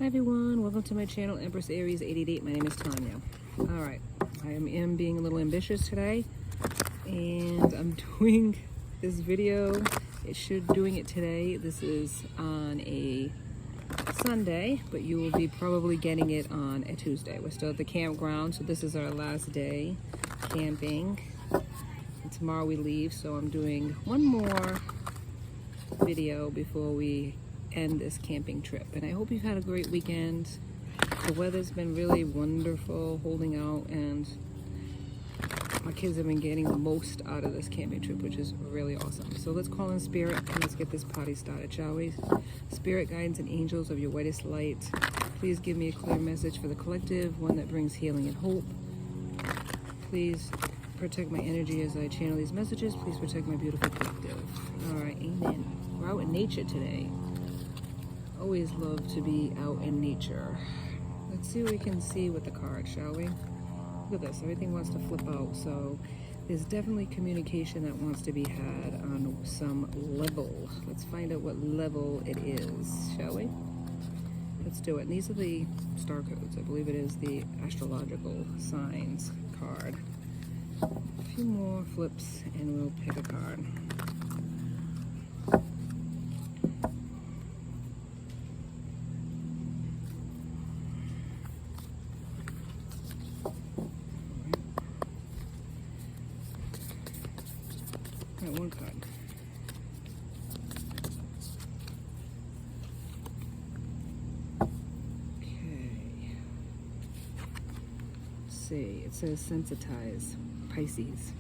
Hi everyone, welcome to my channel, Empress Aries 888. My name is Tanya. Alright, I am being a little ambitious today, and I'm doing this video. Doing it today. This is on a Sunday, but you will be probably getting it on a Tuesday. We're still at the campground, so this is our last day camping. And tomorrow we leave, so I'm doing one more video before we end this camping trip. And I hope you've had a great weekend. The weather's been really wonderful holding out, and my kids have been getting the most out of this camping trip, which is really awesome. So let's call in spirit and let's get this party started, shall we? Spirit, guides, and angels of your whitest light, please give me a clear message for the collective, one that brings healing and hope. Please protect my energy as I channel these messages. Please protect my beautiful collective. All right, amen. We're out in nature today. Always love to be out in nature. Let's see what we can see with the card, shall we? Look at this, everything wants to flip out, so there's definitely communication that wants to be had on some level. Let's find out what level it is, shall we? Let's do it. And these are the star codes. I believe it is the astrological signs card. A few more flips and we'll pick a card. One card. Okay. Let's see. It says sensitize. Pisces.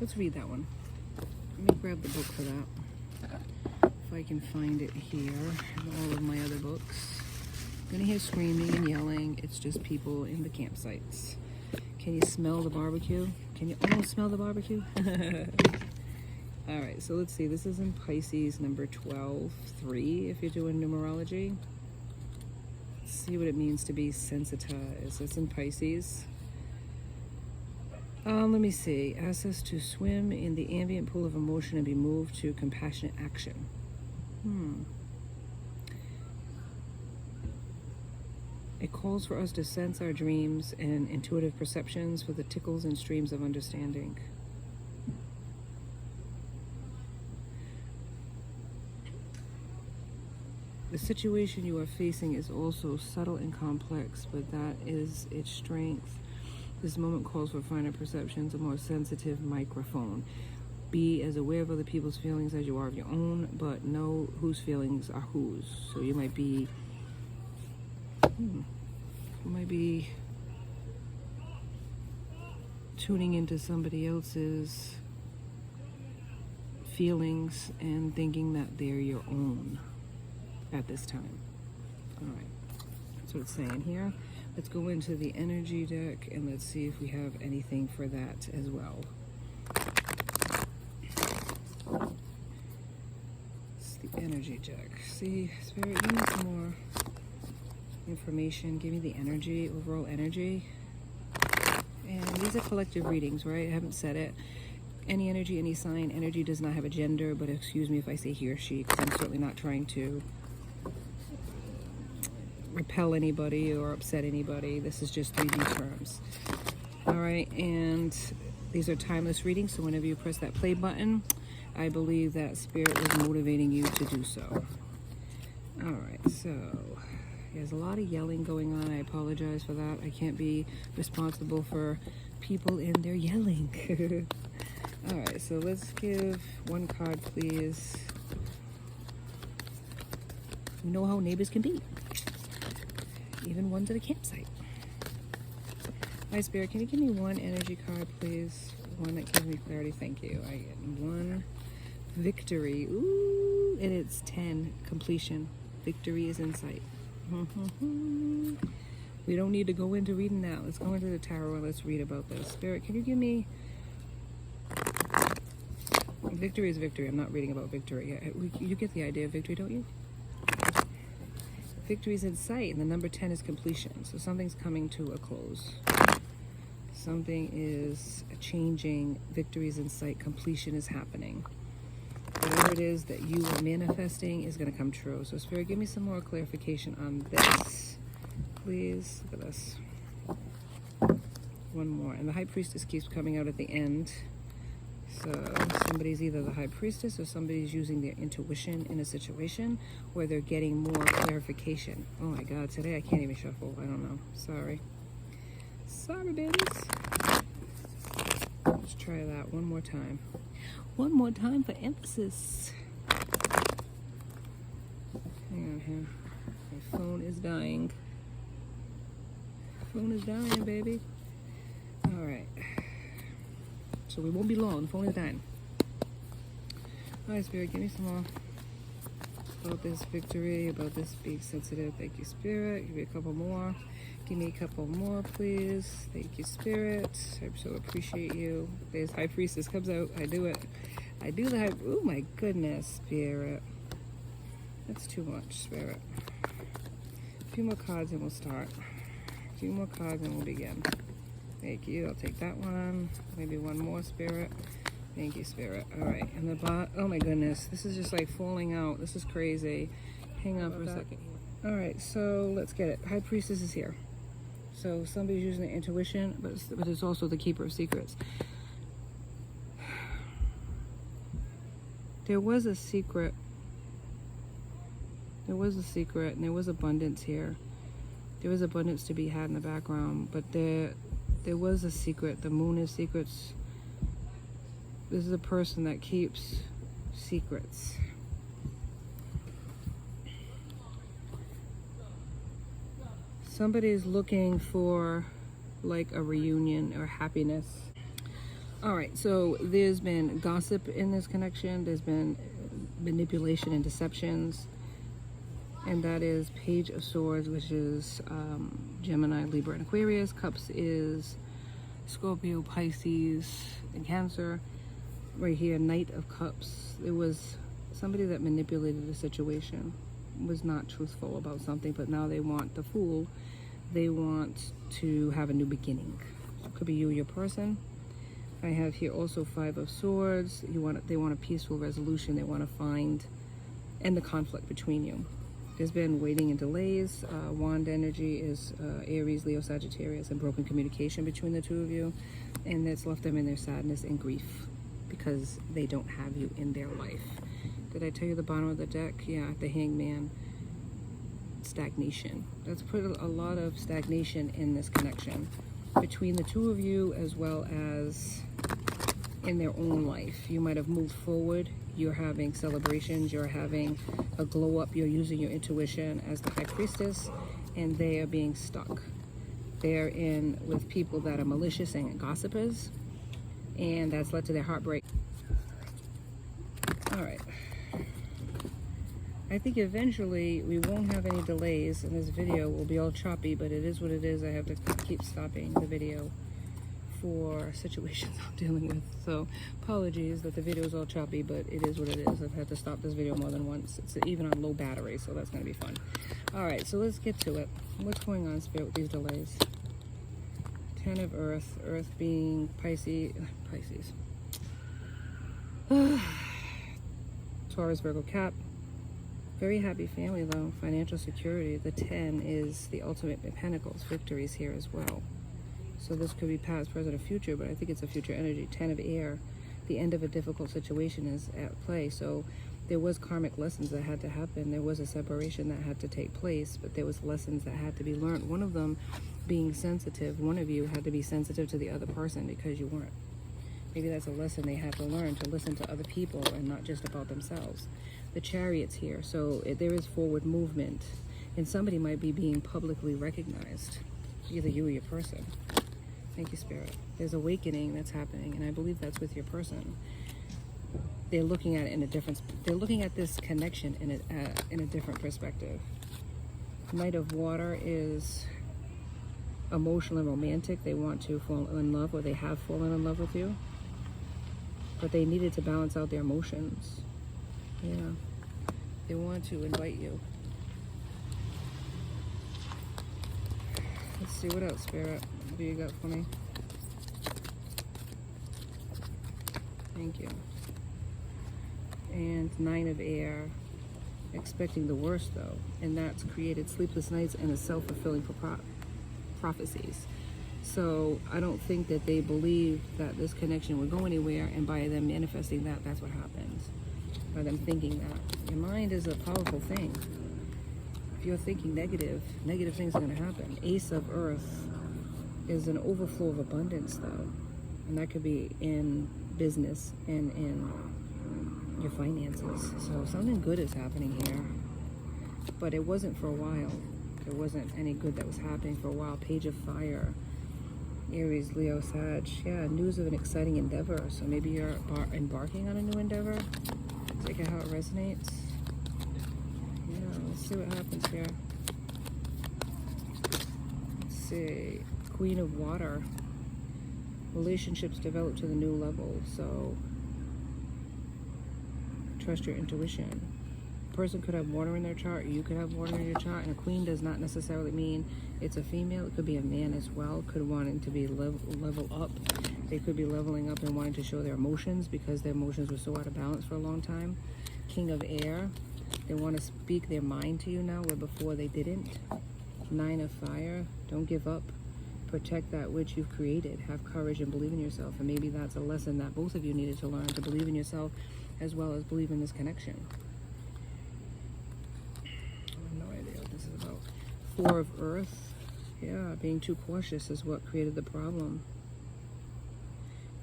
Let's read that one. Let me grab the book for that. If I can find it here in all of my other books. I'm gonna hear screaming and yelling. It's just people in the campsites. Can you smell the barbecue? Can you almost smell the barbecue? All right, so let's see. This is in Pisces, number 12-3, if you're doing numerology. Let's see what it means to be sensitized. It's in Pisces. Let me see. Asks us to swim in the ambient pool of emotion and be moved to compassionate action. It calls for us to sense our dreams and intuitive perceptions for the tickles and streams of understanding. The situation you are facing is also subtle and complex, but that is its strength. This moment calls for finer perceptions, a more sensitive microphone. Be as aware of other people's feelings as you are of your own, but know whose feelings are whose. So you might be tuning into somebody else's feelings and thinking that they're your own at this time. All right, that's what it's saying here. Let's go into the energy deck and let's see if we have anything for that as well. It's the energy deck. See, Spirit, give me some more information. Give me the energy, overall energy. And these are collective readings, right? I haven't said it. Any energy, any sign. Energy does not have a gender, but excuse me if I say he or she, because I'm certainly not trying to repel anybody or upset anybody. This is just 3D terms. All right, and these are timeless readings, so whenever you press that play button, I believe that Spirit was motivating you to do so. All right, so there's a lot of yelling going on. I apologize for that. I can't be responsible for people in their yelling. All right, so let's give one card, please. You know how neighbors can be. Even ones at a campsite. Hi, Spirit, can you give me one energy card, please? One that gives me clarity. Thank you. I get one. Victory. Ooh, and it's 10. Completion. Victory is in sight. We don't need to go into reading now. Let's go into the tarot and let's read about this. Spirit, can you give me... Victory is victory. I'm not reading about victory. You get the idea of victory, don't you? Victory is in sight, and the number 10 is completion. So something's coming to a close. Something is changing. Victory is in sight. Completion is happening. Whatever it is that you are manifesting is going to come true. So Spirit, give me some more clarification on this, please. Look at this. One more. And the High Priestess keeps coming out at the end. So somebody's either the High Priestess or somebody's using their intuition in a situation where they're getting more clarification. Oh my God, today I can't even shuffle. I don't know. Sorry. Sorry, babies. Let's try that one more time. One more time for emphasis. Hang on here. My phone is dying. Phone is dying, baby. All right. So we won't be long. The phone is dying. All right, Spirit, give me some more about this victory, about this being sensitive. Thank you, Spirit. Give me a couple more. Give me a couple more, please. Thank you, Spirit. I so appreciate you. There's High Priestess comes out. I do it. I do the high. Oh my goodness, Spirit. That's too much, Spirit. A few more cards and we'll start. A few more cards and we'll begin. Thank you. I'll take that one. Maybe one more, Spirit. Thank you, Spirit. All right. And the bot. Oh my goodness. This is just like falling out. This is crazy. Hang on for a second. All right. So let's get it. High Priestess is here. So somebody's using their intuition, but it's also the Keeper of Secrets. There was a secret. There was a secret, and there was abundance here. There was abundance to be had in the background, but there was a secret. The Moon is secrets. This is a person that keeps secrets. Somebody's looking for like a reunion or happiness. All right, so there's been gossip in this connection. There's been manipulation and deceptions. And that is Page of Swords, which is Gemini, Libra, and Aquarius. Cups is Scorpio, Pisces, and Cancer. Right here, Knight of Cups. It was somebody that manipulated the situation, was not truthful about something, but now they want the Fool. They want to have a new beginning. So it could be you or your person. I have here also Five of Swords. They want a peaceful resolution. They want to end the conflict between you. There's been waiting and delays. Wand energy is Aries, Leo, Sagittarius, and broken communication between the two of you. And that's left them in their sadness and grief because they don't have you in their life. Did I tell you the bottom of the deck? Yeah, the Hangman. Stagnation. That's put a lot of stagnation in this connection between the two of you, as well as in their own life. You might have moved forward. You're having celebrations. You're having a glow up. You're using your intuition as the High Priestess, and they are being stuck. They're in with people that are malicious and gossipers, and that's led to their heartbreak. All right. I think eventually we won't have any delays, and this video will be all choppy, but it is what it is. I have to keep stopping the video for situations I'm dealing with. So apologies that the video is all choppy, but it is what it is. I've had to stop this video more than once. It's even on low battery, so that's going to be fun. All right, so let's get to it. What's going on, Spirit, with these delays? Ten of Earth, Earth being Pisces. Taurus, Virgo, Cap. Very happy family though, financial security. The 10 is the ultimate Pentacles, victories here as well. So this could be past, present, or future, but I think it's a future energy. 10 of Air, the end of a difficult situation is at play. So there was karmic lessons that had to happen. There was a separation that had to take place, but there was lessons that had to be learned. One of them being sensitive. One of you had to be sensitive to the other person because you weren't. Maybe that's a lesson they had to learn, to listen to other people and not just about themselves. The Chariot's here, so there is forward movement, and somebody might be being publicly recognized, either you or your person. Thank you, Spirit. There's awakening that's happening, and I believe that's with your person. They're looking at it in a different. They're looking at this connection in a different perspective. Knight of Water is emotional and romantic. They want to fall in love, or they have fallen in love with you, but they needed to balance out their emotions. Yeah, they want to invite you. Let's see, what else, Spirit? What do you got for me? Thank you. And 9 of air, expecting the worst though, and that's created sleepless nights and a self-fulfilling prophecies. So I don't think that they believe that this connection would go anywhere, and by them manifesting that, that's what happens. By them thinking that. Your mind is a powerful thing. If you're thinking negative things are going to happen. Ace of Earth is an overflow of abundance though, and that could be in business and in your finances. So something good is happening here, but it wasn't for a while. There wasn't any good that was happening for a while. Page of Fire, Aries, Leo, Sag. Yeah, news of an exciting endeavor. So maybe you're embarking on a new endeavor. Take it how it resonates. Yeah, let's see what happens here. Let's see. Queen of Water. Relationships develop to the new level. So trust your intuition. A person could have water in their chart. You could have water in your chart. And a queen does not necessarily mean it's a female. It could be a man as well. Could wanting to be level up. They could be leveling up and wanting to show their emotions because their emotions were so out of balance for a long time. King of Air. They want to speak their mind to you now where before they didn't. 9 of Fire. Don't give up. Protect that which you've created. Have courage and believe in yourself. And maybe that's a lesson that both of you needed to learn, to believe in yourself as well as believe in this connection. I have no idea what this is about. 4 of Earth. Yeah, being too cautious is what created the problem.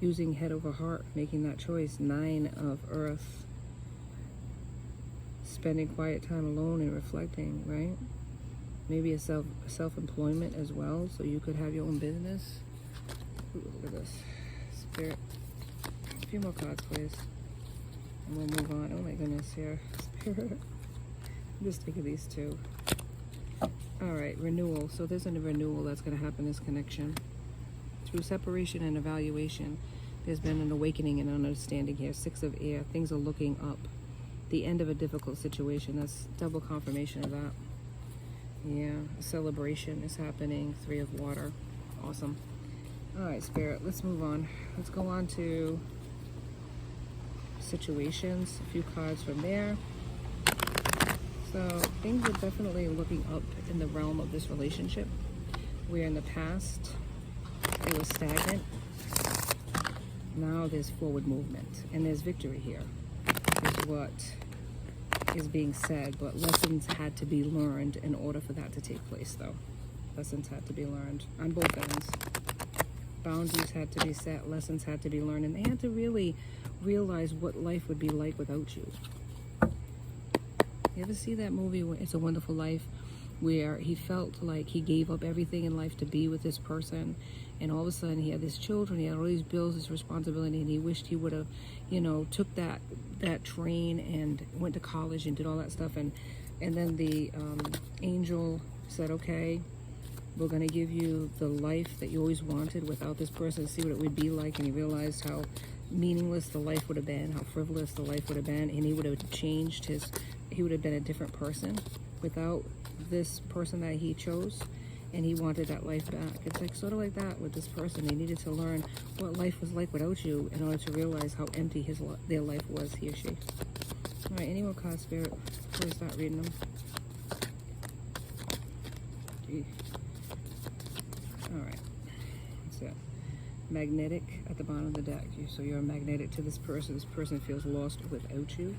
Using head over heart, making that choice. 9 of Earth. Spending quiet time alone and reflecting, right? Maybe a self-employment as well, so you could have your own business. Ooh, look at this. Spirit. A few more cards, please. And we'll move on. Oh my goodness, here. Spirit. I'm just taking these two. Alright, renewal. So there's a renewal that's going to happen in this connection. Through separation and evaluation, there's been an awakening and understanding here. 6 of Air. Things are looking up. The end of a difficult situation. That's double confirmation of that. Yeah, a celebration is happening. 3 of Water. Awesome. Alright, Spirit, let's move on. Let's go on to situations. A few cards from there. So things are definitely looking up in the realm of this relationship, where in the past it was stagnant. Now there's forward movement, and there's victory here, is what is being said, but lessons had to be learned in order for that to take place, though. Lessons had to be learned on both ends. Boundaries had to be set, lessons had to be learned, and they had to really realize what life would be like without you. You ever see that movie, It's a Wonderful Life, where he felt like he gave up everything in life to be with this person, and all of a sudden he had his children, he had all these bills, this responsibility, and he wished he would have, took that train and went to college and did all that stuff, and then the angel said, okay, we're going to give you the life that you always wanted without this person, see what it would be like. And he realized how meaningless the life would have been, how frivolous the life would have been, and he would have changed he would have been a different person without this person that he chose, and he wanted that life back. It's like sort of like that with this person. They needed to learn what life was like without you in order to realize how empty their life was, he or she. All right, any more cards, Spirit, before we start reading them? Gee. All right, that's it. Magnetic at the bottom of the deck. So you're magnetic to this person. This person feels lost without you.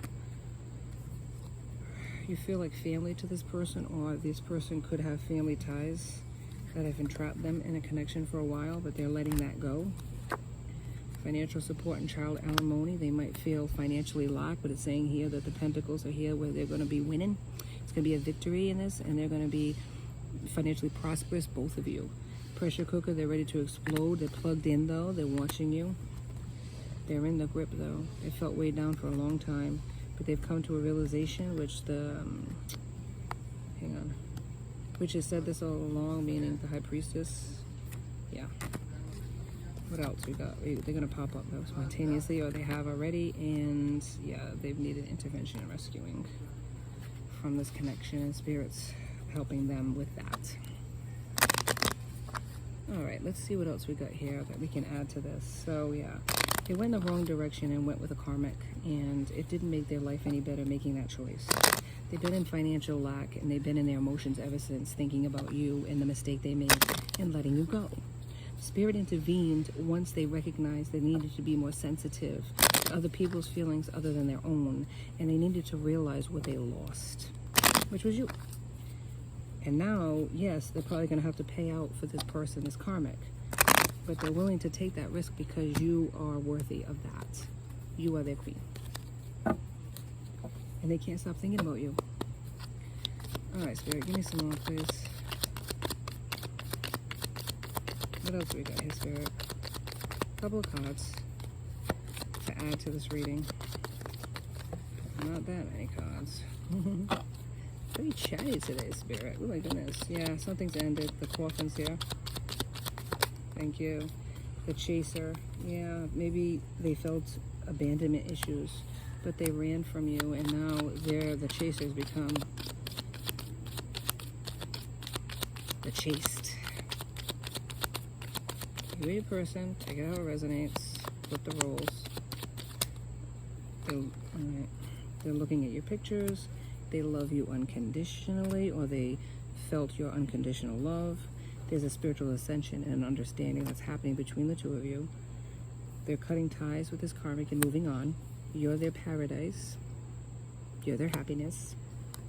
You feel like family to this person, or this person could have family ties that have entrapped them in a connection for a while, but they're letting that go. Financial support and child alimony. They might feel financially locked, but it's saying here that the pentacles are here where they're going to be winning. It's going to be a victory in this, and they're going to be financially prosperous, both of you. Pressure cooker, they're ready to explode. They're plugged in, though. They're watching you. They're in the grip, though. They felt weighed down for a long time. But they've come to a realization, which which has said this all along, meaning the High Priestess. Yeah. What else we got? They're going to pop up though spontaneously, or they have already, and yeah, they've needed intervention and rescuing from this connection, and Spirit's helping them with that. All right, let's see what else we got here that we can add to this. So yeah, They went in the wrong direction and went with a karmic, and it didn't make their life any better making that choice. They've been in financial lack, and they've been in their emotions ever since, thinking about you and the mistake they made and letting you go. Spirit intervened once they recognized they needed to be more sensitive to other people's feelings other than their own, and they needed to realize what they lost, which was you. And now, yes, they're probably going to have to pay out for this person, this karmic, but they're willing to take that risk because you are worthy of that. You are their queen. And they can't stop thinking about you. All right, Spirit, give me some more, please. What else we got here, Spirit? A couple of cards to add to this reading. Not that many cards. Pretty chatty today, Spirit. Oh my goodness. Yeah, something's ended. The coffin's here. Thank you. The chaser. Yeah, maybe they felt abandonment issues, but they ran from you, and now the chasers become the chased. You read a person, take it how it resonates, flip the roles. They're looking at your pictures. They love you unconditionally, or they felt your unconditional love. There's a spiritual ascension and an understanding that's happening between the two of you. They're cutting ties with this karmic and moving on. You're their paradise. You're their happiness.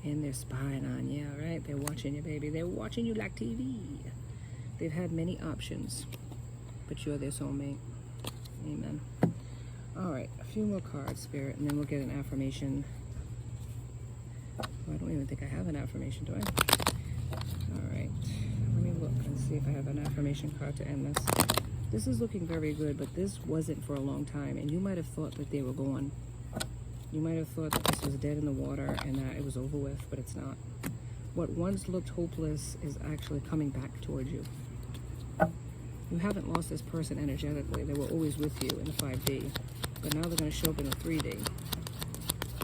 And they're spying on you, right? They're watching you, baby. They're watching you like TV. They've had many options, but you're their soulmate. Amen. All right, a few more cards, Spirit, and then we'll get an affirmation. I don't even think I have an affirmation, do I? All right, let me look and see if I have an affirmation card to end this. This is looking very good, but this wasn't for a long time, and you might have thought that they were gone. You might have thought that this was dead in the water and that it was over with, but it's not. What once looked hopeless is actually coming back towards you. You haven't lost this person energetically. They were always with you in the 5D, but now they're going to show up in the 3D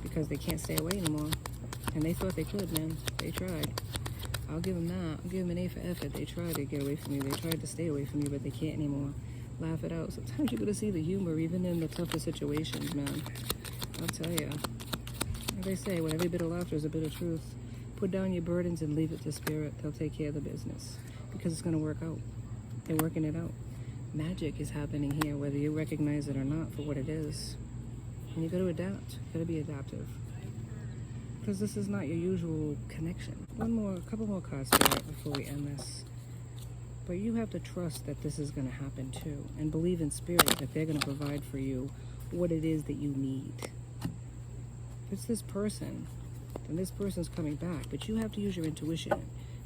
because they can't stay away anymore. And they thought they could, man. They tried. I'll give them that. I'll give them an A for effort. They tried to get away from you. They tried to stay away from you, but they can't anymore. Laugh it out. Sometimes you're going to see the humor even in the toughest situations, man. I'll tell you. Like they say, when every bit of laughter is a bit of truth, put down your burdens and leave it to Spirit. They'll take care of the business because it's going to work out. They're working it out. Magic is happening here, whether you recognize it or not, for what it is. And you got to adapt. You got to be adaptive. Because this is not your usual connection. A couple more cards before we end this. But you have to trust that this is going to happen too, and believe in Spirit that they're going to provide for you what it is that you need. If it's this person, then this person's coming back, but you have to use your intuition.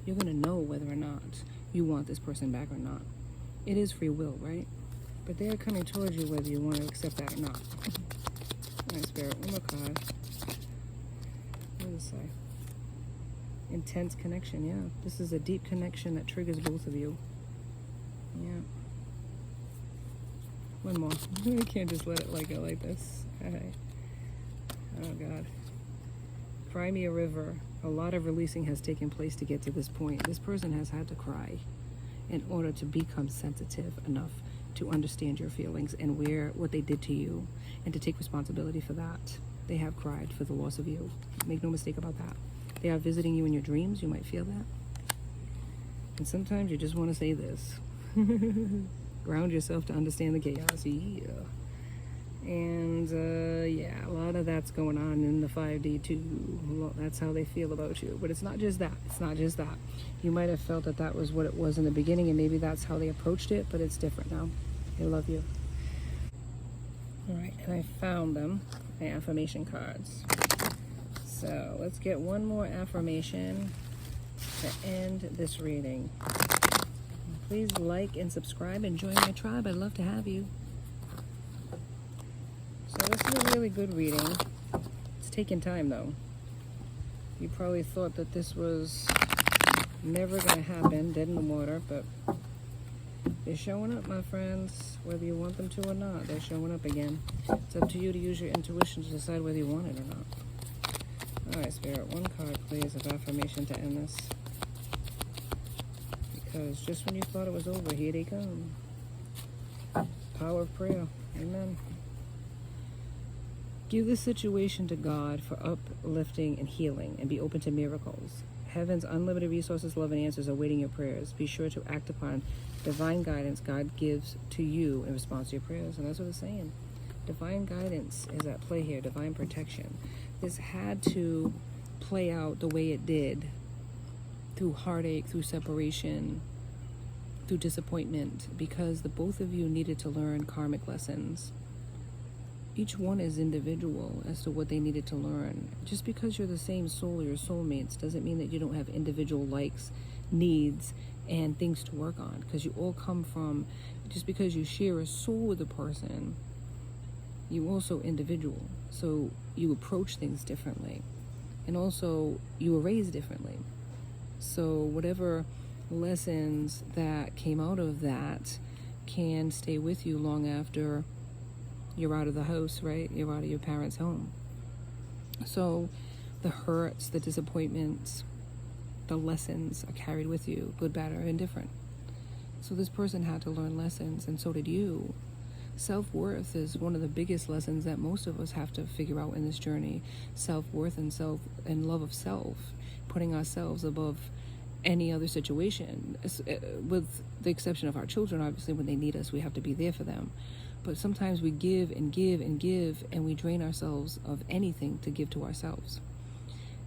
You're going to know whether or not you want this person back or not. It is free will, right? But they're coming towards you whether you want to accept that or not. All right, Spirit, one more card. What does it say? Intense connection, yeah. This is a deep connection that triggers both of you. Yeah. One more. We can't just let it go like this. Okay. Oh, God. Crimea River. A lot of releasing has taken place to get to this point. This person has had to cry in order to become sensitive enough to understand your feelings and what they did to you, and to take responsibility for that. They have cried for the loss of you. Make no mistake about that. They are visiting you in your dreams. You might feel that. And sometimes you just want to say this. Ground yourself to understand the chaos. Yeah. And, yeah, a lot of that's going on in the 5D too. Well, that's how they feel about you. But it's not just that. It's not just that. You might have felt that that was what it was in the beginning, and maybe that's how they approached it, but it's different now. They love you. All right, and I found them, my affirmation cards. So let's get one more affirmation to end this reading. Please like and subscribe and join my tribe. I'd love to have you. So this is a really good reading. It's taking time though. You probably thought that this was never going to happen, dead in the water, but they're showing up, my friends. Whether you want them to or not, they're showing up again. It's up to you to use your intuition to decide whether you want it or not. Alright, Spirit, one card, please, of affirmation to end this. Because just when you thought it was over, here they come. Power of prayer. Amen. Give the situation to God for uplifting and healing, and be open to miracles. Heaven's unlimited resources, love, and answers are awaiting your prayers. Be sure to act upon divine guidance God gives to you in response to your prayers. And that's what it's saying. Divine guidance is at play here, divine protection. This had to play out the way it did, through heartache, through separation, through disappointment, because the both of you needed to learn karmic lessons. Each one is individual as to what they needed to learn. Just because you're the same soul, your soulmates, doesn't mean that you don't have individual likes, needs, and things to work on. Because you all come from, just because you share a soul with a person, you also individual. So you approach things differently. And also, you were raised differently. So whatever lessons that came out of that can stay with you long after you're out of the house, right? You're out of your parents' home. So the hurts, the disappointments, the lessons are carried with you, good, bad, or indifferent. So this person had to learn lessons, and so did you. Self-worth is one of the biggest lessons that most of us have to figure out in this journey. Self-worth and love of self, putting ourselves above any other situation, with the exception of our children. Obviously, when they need us, we have to be there for them. But sometimes we give and give and give, and we drain ourselves of anything to give to ourselves.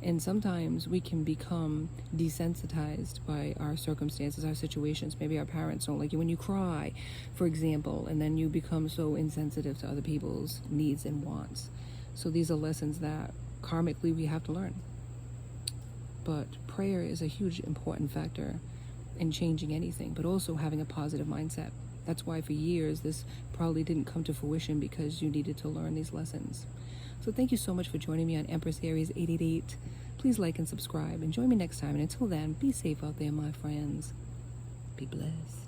And sometimes we can become desensitized by our circumstances, our situations. Maybe our parents don't like you when you cry, for example, and then you become so insensitive to other people's needs and wants. So these are lessons that karmically we have to learn. But prayer is a huge important factor in changing anything, but also having a positive mindset. That's why for years this probably didn't come to fruition, because you needed to learn these lessons. So thank you so much for joining me on Empress Aries 888. Please like and subscribe, and join me next time. And until then, be safe out there, my friends. Be blessed.